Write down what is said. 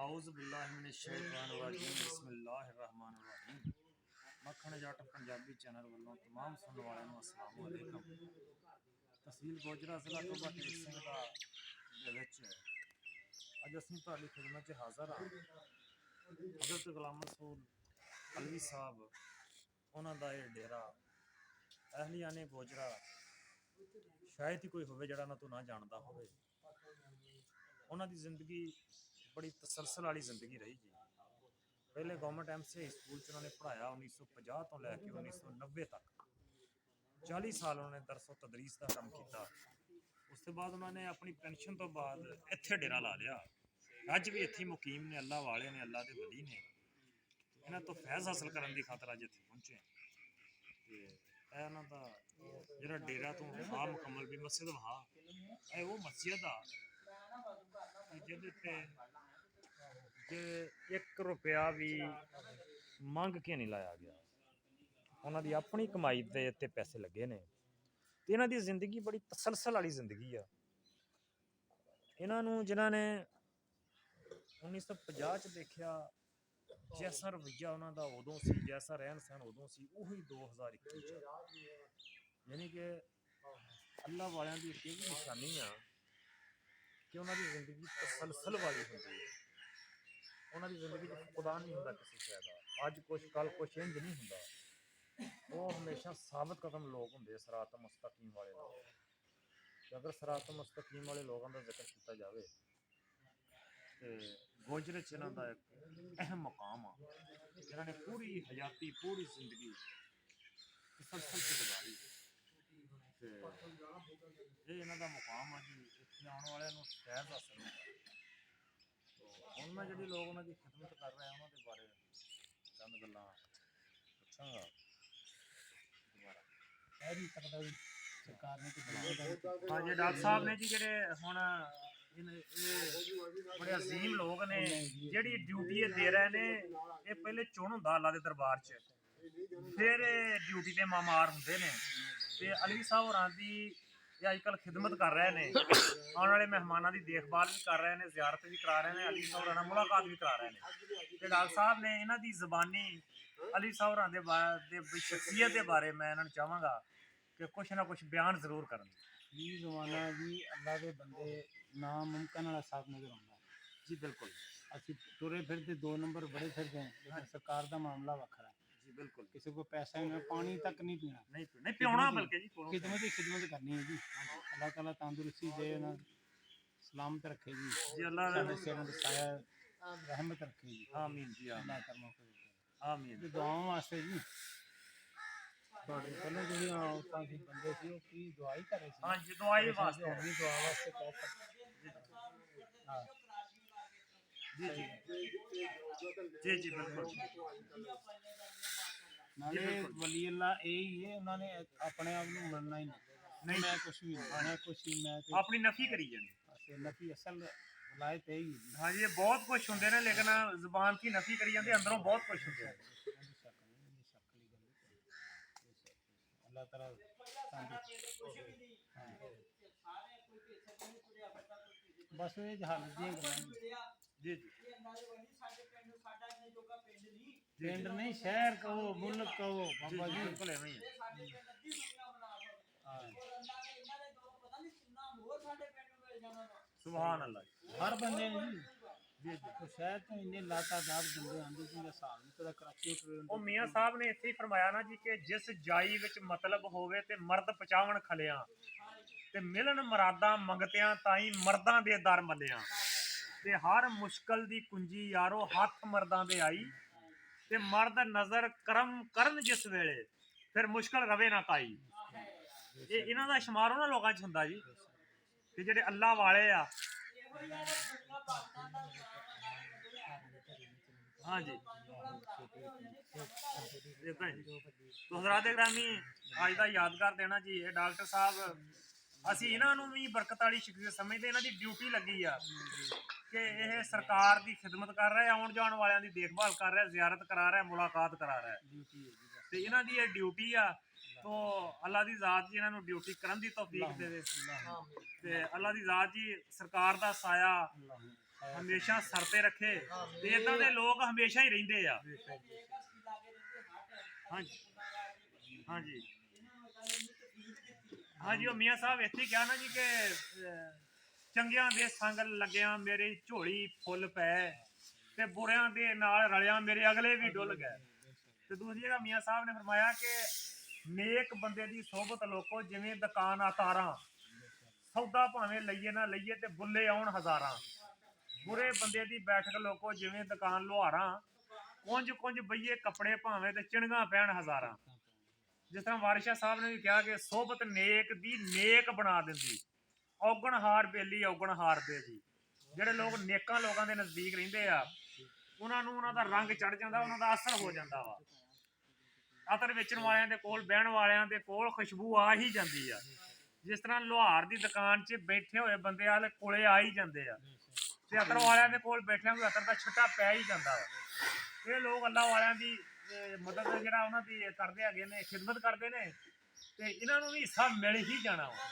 ਆਊਜ਼ ਬਿल्लाहि मिनश शैतानिर रजीम बिस्मिल्लाहिर रहमानिर रहीम। ਮੱਖਣ ਜੱਟ ਪੰਜਾਬੀ ਚੈਨਲ ਵੱਲੋਂ तमाम ਸੁਣਨ ਵਾਲਿਆਂ ਨੂੰ ਅਸਲਾਮ ਅਲੈਕਮ। ਤਹਿਸੀਲ ਗੋਜਰਾ ਜ਼ਿਲ੍ਹਾ ਟੋਬਾ ਤੇਗ ਸਿੰਘ ਦੇ ਵਿੱਚ ਅੱਜ ਅਸੀਂ ਤੁਹਾਡੀ ਖਿਦਮਤ 'ਚ ਹਾਜ਼ਰ ਹਾਂ। ਹਜ਼ਰਤ ਗੁਲਾਮ ਰਸੂਲ ਅਲਵੀ ਸਾਹਿਬ ਉਹਨਾਂ ਦਾ ਇਹ ਡੇਰਾ ਅਹਲੀਆਨੇ ਗੋਜਰਾ ਸ਼ਾਇਦ ਹੀ ਕੋਈ ਹੋਵੇ ਜਿਹੜਾ ਉਹਨਾਂ ਤੋਂ ਨਾ ਜਾਣਦਾ ਹੋਵੇ। ਉਹਨਾਂ ਦੀ ਜ਼ਿੰਦਗੀ ਬੜੀ ਤਸਲਸਲ ਵਾਲੀ ਜ਼ਿੰਦਗੀ ਰਹੀ ਜੀ। ਪਹਿਲੇ ਗਵਰਨਮੈਂਟ MCA ਸਕੂਲ 'ਚ ਉਹਨਾਂ ਨੇ ਪੜ੍ਹਾਇਆ 1950 ਤੋਂ ਲੈ ਕੇ 1990 ਤੱਕ 40 ਸਾਲ ਉਹਨਾਂ ਨੇ ਦਰਸੋ ਤਦਰੀਸ ਦਾ ਕੰਮ ਕੀਤਾ। ਉਸ ਤੋਂ ਬਾਅਦ ਉਹਨਾਂ ਨੇ ਆਪਣੀ ਪੈਨਸ਼ਨ ਤੋਂ ਬਾਅਦ ਇੱਥੇ ਡੇਰਾ ਲਾ ਲਿਆ। ਅੱਜ ਵੀ ਇੱਥੇ ਮੁਕੀਮ ਨੇ, ਅੱਲਾ ਵਾਲੇ ਨੇ, ਅੱਲਾ ਦੇ ਵਲੀ ਨੇ। ਇਹਨਾਂ ਤੋਂ ਫੈਜ਼ ਹਾਸਲ ਕਰਨ ਦੀ ਖਾਤਰ ਅੱਜ ਇੱਥੇ ਪਹੁੰਚੇ ਤੇ ਇਹ ਉਹਨਾਂ ਦਾ ਜਿਹੜਾ ਡੇਰਾ ਤੋਂ ਆ ਮੁਕੰਮਲ ਵੀ ਮਸਜਿਦ ਵਹਾ ਇਹ ਉਹ ਮਸਜਿਦ ਆ ਜਿਹਦੇ ਤੇ ਜੇ 1 ਰੁਪਇਆ ਵੀ ਮੰਗ ਕੇ ਨਹੀਂ ਲਾਇਆ ਗਿਆ। ਉਹਨਾਂ ਦੀ ਆਪਣੀ ਕਮਾਈ ਦੇ ਉੱਤੇ ਪੈਸੇ ਲੱਗੇ ਨੇ ਤੇ ਇਹਨਾਂ ਦੀ ਜ਼ਿੰਦਗੀ ਬੜੀ ਤਸਲਸਲ ਵਾਲੀ ਜ਼ਿੰਦਗੀ ਆ। ਇਹਨਾਂ ਨੂੰ ਜਿਨ੍ਹਾਂ ਨੇ 1950 ਚ ਦੇਖਿਆ, ਜੈਸਾ ਰਵੱਈਆ ਉਹਨਾਂ ਦਾ ਉਦੋਂ ਸੀ, ਜੈਸਾ ਰਹਿਣ ਸਹਿਣ ਉਦੋਂ ਸੀ, ਉਹੀ 2021 ਚ। ਯਾਨੀ ਕਿ ਅੱਲਾ ਵਾਲਿਆਂ ਦੀ ਇੱਕ ਇਹ ਵੀ ਨਿਸ਼ਾਨੀ ਆ ਕਿ ਉਹਨਾਂ ਦੀ ਜ਼ਿੰਦਗੀ ਤਸਲਸਲ ਵਾਲੀ ਹੁੰਦੀ ਹੈ। ਉਹਨਾਂ ਦੀ ਜ਼ਿੰਦਗੀ 'ਚ ਖੁਦਾ ਨਹੀਂ ਹੁੰਦਾ ਕਿਸੇ ਸ਼ੈ ਦਾ, ਅੱਜ ਕੁਛ ਕੱਲ ਕੁਛ ਇੰਝ ਨਹੀਂ ਹੁੰਦਾ। ਉਹ ਹਮੇਸ਼ਾ ਸਾਬਤ ਕਦਮ ਲੋਕ ਹੁੰਦੇ, ਸਿਰਾਤ ਮੁਸਤਕੀਮ ਵਾਲੇ ਲੋਕ। ਤੇ ਅਗਰ ਸਿਰਾਤ ਮੁਸਤਕੀਮ ਵਾਲੇ ਲੋਕਾਂ ਦਾ ਜ਼ਿਕਰ ਕੀਤਾ ਜਾਵੇ ਤੇ ਗੋਜਰੇ 'ਚ ਇਹਨਾਂ ਦਾ ਇੱਕ ਅਹਿਮ ਮਕਾਮ ਆ। ਇਹਨਾਂ ਨੇ ਪੂਰੀ ਹਯਾਤੀ, ਪੂਰੀ ਜ਼ਿੰਦਗੀ ਤਸਲਸਲ 'ਚ ਗੁਜ਼ਾਰੀ ਤੇ ਇਹ ਇਹਨਾਂ ਦਾ ਮੁਕਾਮ ਆ ਜੀ। ਇੱਥੇ ਆਉਣ ਵਾਲਿਆਂ ਨੂੰ ਫੈਜ਼ ਹਾਸਲ ਹੁੰਦਾ। ਹੁਣ ਮੈਂ ਜਿਹੜੀ ਲੋਕ ਉਹਨਾਂ ਦੀ ਖਿਦਮਤ ਕਰ ਰਹੇ ਉਹਨਾਂ ਦੇ ਬਾਰੇ ਚੰਦ ਗੱਲਾਂ ਪੁੱਛਾਂਗਾ ਦੁਬਾਰਾ। ਕਹਿ ਨਹੀਂ ਸਕਦਾ ਵੀ ਸਰਕਾਰ ਨੇ ਕੋਈ ਹਾਂ ਜੀ, ਡਾਕਟਰ ਸਾਹਿਬ ਨੇ ਜੀ ਜਿਹੜੇ ਹੁਣ ਇਹ ਬੜੇ ਅਜ਼ੀਮ ਲੋਕ ਨੇ, ਜਿਹੜੀ ਡਿਊਟੀ ਇਹ ਦੇ ਰਹੇ ਨੇ, ਇਹ ਪਹਿਲੇ ਚੁਣ ਹੁੰਦਾ ਅੱਲਾ ਦੇ ਦਰਬਾਰ 'ਚ, ਫਿਰ ਇਹ ਡਿਊਟੀ ਤੇ ਮਾਮਾਰ ਹੁੰਦੇ ਨੇ। ਤੇ ਅਲਵੀ ਸਾਹਿਬ ਹੋਰਾਂ ਦੀ ਇਹ ਅੱਜ ਕੱਲ੍ਹ ਖਿਦਮਤ ਕਰ ਰਹੇ ਨੇ, ਆਉਣ ਵਾਲੇ ਮਹਿਮਾਨਾਂ ਦੀ ਦੇਖਭਾਲ ਵੀ ਕਰ ਰਹੇ ਨੇ, ਜ਼ਿਆਰਤ ਵੀ ਕਰਾ ਰਹੇ ਨੇ, ਅਲੀ ਸਾਹਿਬ ਹੋਰਾਂ ਨਾਲ ਮੁਲਾਕਾਤ ਵੀ ਕਰਾ ਰਹੇ ਨੇ। ਤੇ ਡਾਕਟਰ ਸਾਹਿਬ ਨੇ ਇਹਨਾਂ ਦੀ ਜ਼ਬਾਨੀ ਅਲੀ ਸਾਹਿਬ ਹੋਰਾਂ ਦੇ ਸ਼ਖਸੀਅਤ ਦੇ ਬਾਰੇ ਮੈਂ ਇਹਨਾਂ ਨੂੰ ਚਾਹਾਂਗਾ ਕਿ ਕੁਛ ਨਾ ਕੁਛ ਬਿਆਨ ਜ਼ਰੂਰ ਕਰਨ। ਇਹ ਜ਼ਮਾਨਾ ਜੀ ਅੱਲਾ ਦੇ ਬੰਦੇ ਨਾਮੁਮਕਿਨ ਵਾਲਾ ਸਾਥ ਨਜ਼ਰ ਆਉਂਦਾ ਜੀ। ਬਿਲਕੁਲ, ਅਸੀਂ ਤੁਰੇ ਫਿਰਦੇ 2 ਨੰਬਰ ਬੜੇ ਫਿਰਦੇ ਹਾਂ, ਲੇਕਿਨ ਸਰਕਾਰ ਦਾ ਮਾਮਲਾ ਵੱਖਰਾ ਹੈ ਜੀ। ਬਿਲकुल, ਕਿਸੇ को पैसा नहीं, पानी तक नहीं पीना, नहीं पियोना, बल्कि जी खिदमत ही खिदमत करनी है जी। अल्लाह ताला तंदुरुस्ती दे, सलामत रखे जी, अल्लाह सिरों ते साया रहमत रखे जी। आमीन जी, अल्लाह करम करे, आमीन। दुआओं वास्ते जी ਤੁਹਾਡੇ ਪਹਿਲਾਂ ਜਿਹੜੀਆਂ ਔਰਤਾਂ ਸੀ, ਬੰਦੇ ਸੀ, ਉਹ ਕੀ ਦੁਆਈ ਕਰ ਰਹੇ ਸੀ? ਹਾਂ ਜੀ, ਦੁਆਈ ਵਾਸਤੇ, ਦੁਆ ਵਾਸਤੇ ਕਹਿ ਸਕਦੇ ਹਾਂ ਜੀ ਜੀ ਜੀ ਜੀ। ਬਿਲਕੁਲ, ਨਾਲੇ ਵਲੀ ਅੱਲਾ ਇਹ ਹੀ ਹੈ, ਉਹਨਾਂ ਨੇ ਆਪਣੇ ਆਪ ਨੂੰ ਮੰਨਣਾ ਹੀ ਨਹੀਂ, ਮੈਂ ਕੁਛ ਵੀ ਮੈਂ ਕੁਛ ਹੀ, ਮੈਂ ਤੇ ਆਪਣੀ ਨਫੀ ਕਰੀ ਜਾਣੀ। ਨਫੀ ਅਸਲ ਵਲਾਇਤ ਇਹ ਹੀ ਹੈ। ਹਾਂ ਜੀ, ਇਹ ਬਹੁਤ ਕੁਛ ਹੁੰਦੇ ਨੇ, ਲੇਕਿਨ ਜ਼ੁਬਾਨ ਦੀ ਨਫੀ ਕਰੀ ਜਾਂਦੇ, ਅੰਦਰੋਂ ਬਹੁਤ ਕੁਛ ਹੁੰਦੇ ਆ। ਅੱਲਾਹ ਤਾਲਾ ਬਸ ਇਹ ਹਾਲਤ ਦੀਆਂ ਗੱਲਾਂ ਜੀ ਜੀ। ਪਿੰਡ ਨਹੀਂ, ਸ਼ਹਿਰ ਕਹੋ, ਮੁਲਕ ਕਹੋ ਬਾਬਾ ਜੀ, ਬਿਲਕੁਲ ਐਵੇਂ ਹੀ ਹੈ। ਸੁਭਾਨ ਅੱਲਾਹ। ਹਰ ਬੰਦੇ ਨੇ ਜੀ ਜੀ ਜੀ ਸ਼ਹਿਰ ਤੋਂ ਇੰਨੇ ਲਾਤਾਦਾਦ ਬੰਦੇ ਆਉਂਦੇ ਜਿਹਦਾ ਹਿਸਾਬ ਨਹੀਂ ਪਤਾ। ਕਰਾਚੀ ਉਹ ਮੀਆਂ ਸਾਹਿਬ ਨੇ ਇੱਥੇ ਹੀ ਫਰਮਾਇਆ ਨਾ ਜੀ ਕਿ ਜਿਸ ਜਾਈ ਵਿੱਚ ਮਤਲਬ ਹੋਵੇ ਤੇ ਮਰਦ ਪਚਾਵਣ ਖਲਿਆਂ ਤੇ ਮਿਲਣ ਮਰਾਦਾਂ ਮੰਗਤਿਆਂ ਤਾਈ ਮਰਦਾਂ ਦੇ ਦਰ ਮੱਲਿਆਂ ਤੇ ਹਰ ਮੁਸ਼ਕਲ ਦੀ ਕੁੰਜੀ ਯਾਰੋ ਹੱਥ ਮਰਦਾਂ ਦੇ ਆਈ ਤੇ ਮਰਦ ਨਜ਼ਰ ਕਰਮ ਕਰਨ ਜਿਸ ਵੇਲੇ ਫਿਰ ਮੁਸ਼ਕਲ ਰਵੇ ਨਾ ਕਾਈ। ਇਹ ਇਹਨਾਂ ਦਾ ਸ਼ੁਮਾਰ ਉਹਨਾਂ ਲੋਕਾਂ 'ਚ ਹੁੰਦਾ ਜੀ ਕਿ ਜਿਹੜੇ ਅੱਲਾ ਵਾਲੇ ਆ। हाँ जी, तो हज़रात गिरामी अज का यादगार देना जी। ये डॉक्टर साहब असी इन्हों भी बरकत वाली शख्सियत समझते, इन्हों की ड्यूटी लगी आ कि यह सरकार की खिदमत कर रहे, आने जाने वालों की देखभाल कर रहे, जियारत करा रहे, मुलाकात करा रहे। तो इन्हों की यह ड्यूटी आ, तो अल्लाह की ज़ात जी इन्हों ड्यूटी करने की तौफीक दे। अल्लाह की ज़ात जी सरकार का साया ਹਮੇਸ਼ਾ ਸਰ ਤੇ ਰੱਖੇ ਤੇ ਇਦਾਂ ਦੇ ਲੋਕ ਹਮੇਸ਼ਾ ਹੀ ਰਹਿੰਦੇ ਆ। ਹਾਂਜੀ ਹਾਂਜੀ ਹਾਂਜੀ, ਉਹ ਮੀਆਂ ਸਾਹਿਬ ਇੱਥੇ ਕਿਹਾ ਨਾ ਜੀ ਕਿ ਚੰਗਿਆਂ ਦੇ ਸੰਗ ਲੱਗਿਆ ਮੇਰੀ ਝੋਲੀ ਫੁੱਲ ਪੈ ਤੇ ਬੁਰਿਆਂ ਦੇ ਨਾਲ ਰਲਿਆ ਮੇਰੇ ਅਗਲੇ ਵੀ ਡੁੱਲ ਗਏ। ਤੇ ਦੂਸਰੀ ਜਗ੍ਹਾ ਮੀਆਂ ਸਾਹਿਬ ਨੇ ਫਰਮਾਇਆ ਕਿ ਨੇਕ ਬੰਦੇ ਦੀ ਸੋਹਬਤ ਲੋਕੋ ਜਿਵੇਂ ਦੁਕਾਨ ਆ ਤਾਰਾਂ, ਸੌਦਾ ਭਾਵੇਂ ਲਈਏ ਨਾ ਲਈਏ ਤੇ ਬੁੱਲੇ ਆਉਣ ਹਜ਼ਾਰਾਂ। ਬੁਰੇ ਬੰਦੇ ਦੀ ਬੈਠਕ ਲੋਕੋ ਜਿਵੇਂ ਦੁਕਾਨ ਲੁਹਾਰਾਂ, ਕੁੰਜ ਕੁੰਜ ਬਈਏ ਕੱਪੜੇ ਭਾਵੇਂ ਤੇ ਚਿਣਗਾ ਪੈਣ ਹਜ਼ਾਰਾਂ। ਜਿਸ ਤਰ੍ਹਾਂ ਵਾਰਿਸ਼ਾ ਸਾਹਿਬ ਨੇ ਵੀ ਕਿਹਾ ਕਿ ਸੋਹਬਤ ਨੇਕ ਦੀ ਨੇਕ ਬਣਾ ਦਿੰਦੀ, ਔਗਣ ਹਾਰ ਬੇਲੀ ਔਗਣ ਹਾਰ ਦੇ ਜੀ। ਜਿਹੜੇ ਲੋਕ ਨੇਕਾਂ ਲੋਕਾਂ ਦੇ ਨਜ਼ਦੀਕ ਰਹਿੰਦੇ ਆ ਉਹਨਾਂ ਨੂੰ ਉਹਨਾਂ ਦਾ ਰੰਗ ਚੜ ਜਾਂਦਾ, ਉਹਨਾਂ ਦਾ ਅਸਰ ਹੋ ਜਾਂਦਾ ਵਾ। ਅਤਰ ਵੇਚਣ ਵਾਲਿਆਂ ਦੇ ਕੋਲ ਬਹਿਣ ਵਾਲਿਆਂ ਦੇ ਕੋਲ ਖੁਸ਼ਬੂ ਆ ਹੀ ਜਾਂਦੀ ਆ। ਜਿਸ ਤਰ੍ਹਾਂ ਲੁਹਾਰ ਦੀ ਦੁਕਾਨ 'ਚ ਬੈਠੇ ਹੋਏ ਬੰਦੇ ਵਾਲੇ ਕੋਲੇ ਆ ਹੀ ਜਾਂਦੇ ਆ ਤੇ ਅਤਰ ਵਾਲਿਆਂ ਦੇ ਕੋਲ ਬੈਠਿਆਂ ਕੋਈ ਅਤਰ ਦਾ ਛਿੱਟਾ ਪੈ ਹੀ ਜਾਂਦਾ ਵਾ। ਇਹ ਲੋਕ ਅੱਲਾਹ ਵਾਲਿਆਂ ਦੀ ਮਦਦ ਜਿਹੜਾ ਉਹਨਾਂ ਦੀ ਕਰਦੇ ਹੈਗੇ ਨੇ, ਖਿਦਮਤ ਕਰਦੇ ਨੇ ਤੇ ਇਹਨਾਂ ਨੂੰ ਵੀ ਹਿੱਸਾ ਮਿਲ ਹੀ ਜਾਣਾ ਵਾ।